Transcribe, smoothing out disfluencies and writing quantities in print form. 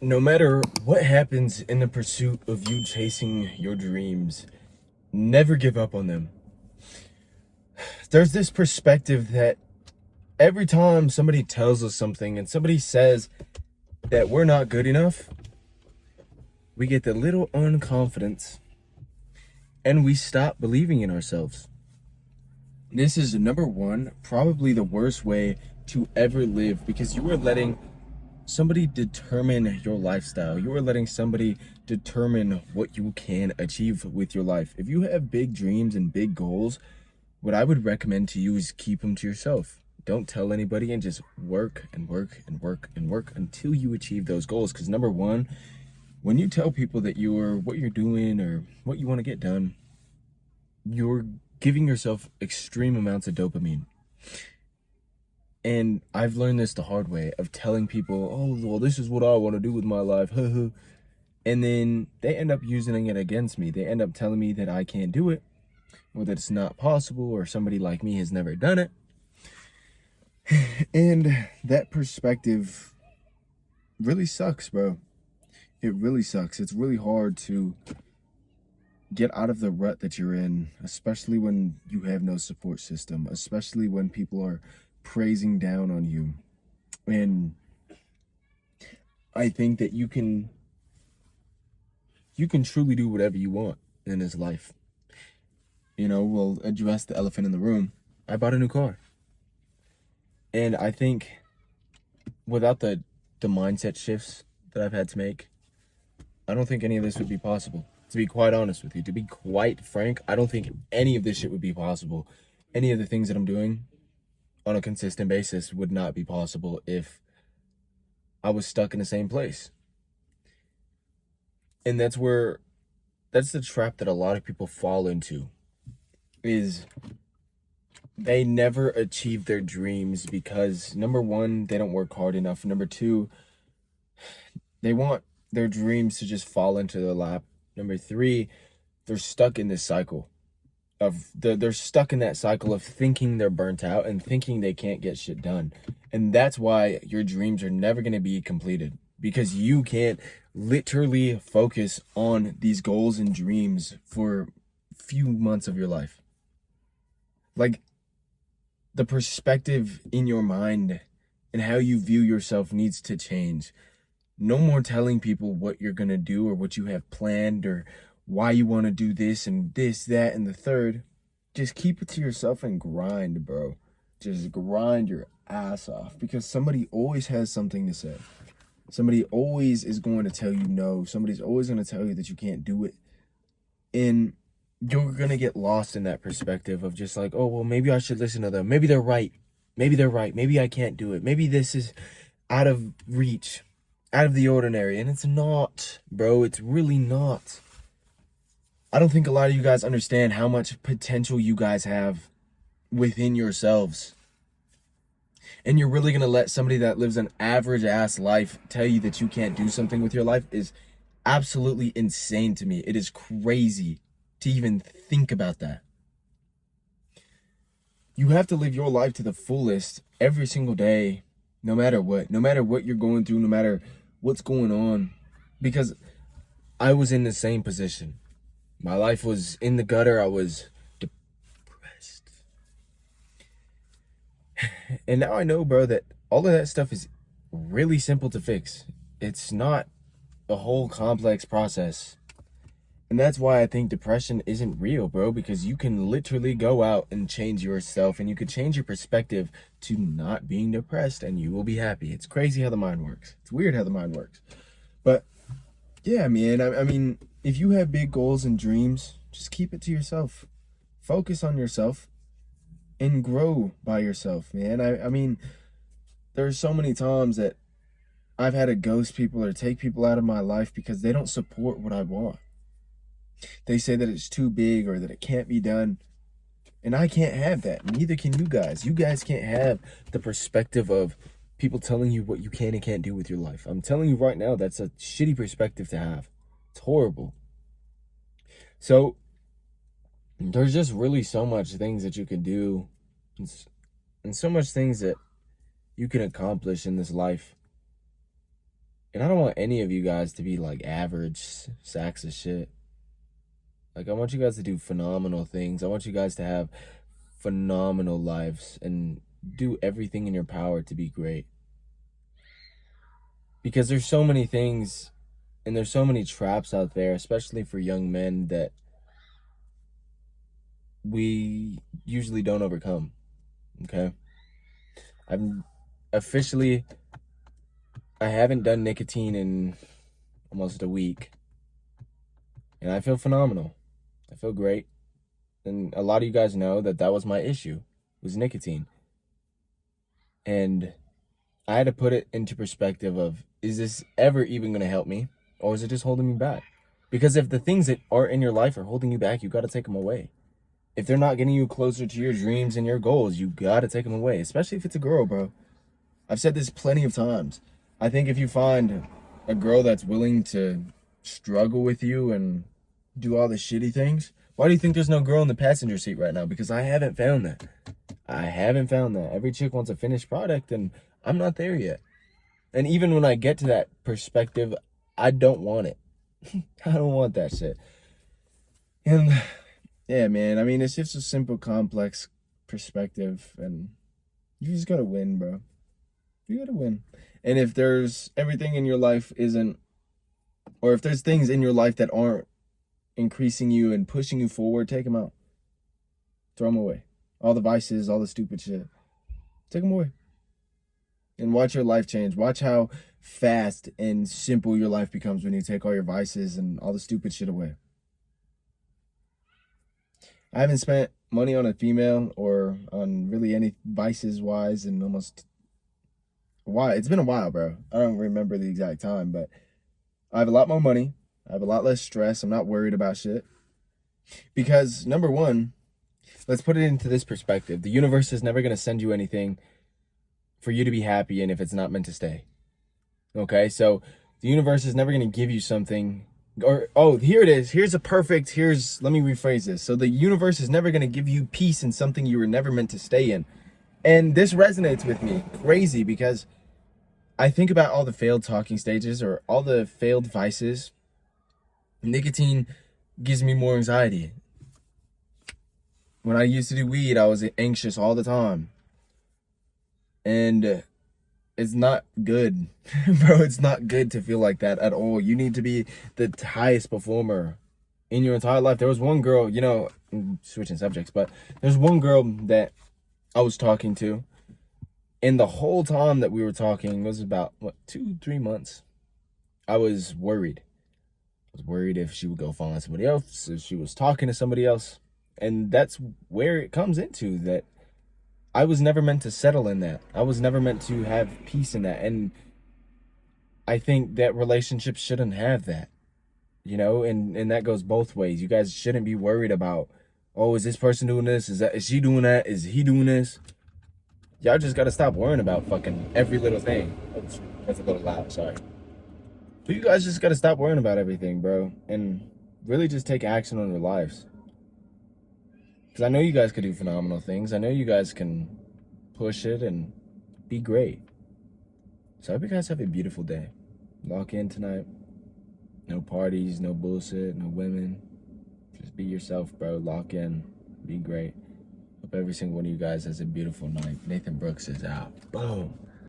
No matter what happens in the pursuit of you chasing your dreams, never give up on them. There's this perspective that every time somebody tells us something and somebody says that we're not good enough, we get the little unconfidence and we stop believing in ourselves. This is number one, probably the worst way to ever live, because you are letting somebody determine your lifestyle. You are letting somebody determine what you can achieve with your life. If you have big dreams and big goals, what I would recommend to you is keep them to yourself. Don't tell anybody and just work and work and work and work until you achieve those goals. Because number one, when you tell people that what you're doing or what you want to get done, you're giving yourself extreme amounts of dopamine. And I've learned this the hard way of telling people, oh, well, this is what I want to do with my life. And then they end up using it against me. They end up telling me that I can't do it, or that it's not possible, or somebody like me has never done it. And that perspective really sucks, bro. It really sucks. It's really hard to get out of the rut that you're in, especially when you have no support system, especially when people are praising down on you. And I think that you can truly do whatever you want in this life. You know, we'll address the elephant in the room. I bought a new car. And I think without the mindset shifts that I've had to make, I don't think any of this would be possible. To be quite honest with you, to be quite frank, I don't think any of this shit would be possible. Any of the things that I'm doing on a consistent basis would not be possible if I was stuck in the same place. And that's the trap that a lot of people fall into, is they never achieve their dreams because, number one, they don't work hard enough. Number two, they want their dreams to just fall into their lap. Number three, they're stuck in this cycle they're stuck in that cycle of thinking they're burnt out and thinking they can't get shit done. And that's why your dreams are never going to be completed, because you can't literally focus on these goals and dreams for few months of your life. Like, the perspective in your mind and how you view yourself needs to change. No more telling people what you're going to do or what you have planned or why you want to do this and this, that, and the third. Just keep it to yourself and grind, bro. Just grind your ass off, because somebody always has something to say. Somebody always is going to tell you no. Somebody's always going to tell you that you can't do it. And you're going to get lost in that perspective of just like, oh, well, maybe I should listen to them. Maybe they're right. Maybe they're right. Maybe I can't do it. Maybe this is out of reach, out of the ordinary. And it's not, bro. It's really not. I don't think a lot of you guys understand how much potential you guys have within yourselves. And you're really going to let somebody that lives an average ass life tell you that you can't do something with your life is absolutely insane to me. It is crazy to even think about that. You have to live your life to the fullest every single day, no matter what you're going through, no matter what's going on. Because I was in the same position. My life was in the gutter. I was depressed. And now I know, bro, that all of that stuff is really simple to fix. It's not a whole complex process. And that's why I think depression isn't real, bro, because you can literally go out and change yourself, and you could change your perspective to not being depressed, and you will be happy. It's crazy how the mind works. It's weird how the mind works. But yeah, man, I mean, if you have big goals and dreams, just keep it to yourself. Focus on yourself and grow by yourself, man. I mean, there's so many times that I've had to ghost people or take people out of my life because they don't support what I want. They say that it's too big or that it can't be done. And I can't have that. Neither can you guys. You guys can't have the perspective of people telling you what you can and can't do with your life. I'm telling you right now, that's a shitty perspective to have. It's horrible. So there's just really so much things that you can do and so much things that you can accomplish in this life. And I don't want any of you guys to be like average sacks of shit. Like, I want you guys to do phenomenal things. I want you guys to have phenomenal lives and do everything in your power to be great. Because there's so many things and there's so many traps out there, especially for young men, that we usually don't overcome. Okay? I haven't done nicotine in almost a week. And I feel phenomenal. I feel great. And a lot of you guys know that was my issue, was nicotine. And I had to put it into perspective of, is this ever even going to help me? Or is it just holding me back? Because if the things that are in your life are holding you back, you got to take them away. If they're not getting you closer to your dreams and your goals, you got to take them away. Especially if it's a girl, bro. I've said this plenty of times. I think if you find a girl that's willing to struggle with you and do all the shitty things, why do you think there's no girl in the passenger seat right now? Because I haven't found that. I haven't found that. Every chick wants a finished product, and I'm not there yet. And even when I get to that perspective, I don't want it. I don't want that shit. And yeah, man, I mean, it's just a simple, complex perspective, and you just gotta win, bro. You gotta win. And if there's everything in your life isn't, or if there's things in your life that aren't increasing you and pushing you forward, take them out. Throw them away. All the vices, all the stupid shit. Take them away. And watch your life change. Watch how fast and simple your life becomes when you take all your vices and all the stupid shit away. I haven't spent money on a female or on really any vices wise in almost a while. It's been a while, bro. I don't remember the exact time, but I have a lot more money. I have a lot less stress. I'm not worried about shit. Because, number one, let's put it into this perspective. The universe is never going to send you anything for you to be happy in if it's not meant to stay. Okay? So, the universe is never going to give you something. Or, oh, here it is. Let me rephrase this. So, the universe is never going to give you peace in something you were never meant to stay in. And this resonates with me crazy because I think about all the failed talking stages or all the failed vices. Nicotine gives me more anxiety. When I used to do weed, I was anxious all the time. And it's not good. Bro, it's not good to feel like that at all. You need to be the highest performer in your entire life. There was one girl, I'm switching subjects, but there's one girl that I was talking to. And the whole time that we were talking, it was about, 2-3 months, I was worried. I was worried if she would go find somebody else, if she was talking to somebody else. And that's where it comes into that I was never meant to settle in that. I was never meant to have peace in that. And I think that relationships shouldn't have that, and that goes both ways. You guys shouldn't be worried about, oh, is this person doing this? Is she doing that? Is he doing this? Y'all just got to stop worrying about fucking every little thing. Oops, that's a little loud, sorry. But you guys just got to stop worrying about everything, bro. And really just take action on your lives. Because I know you guys could do phenomenal things. I know you guys can push it and be great. So I hope you guys have a beautiful day. Lock in tonight. No parties, no bullshit, no women. Just be yourself, bro. Lock in. Be great. Hope every single one of you guys has a beautiful night. Nathan Brooks is out. Boom.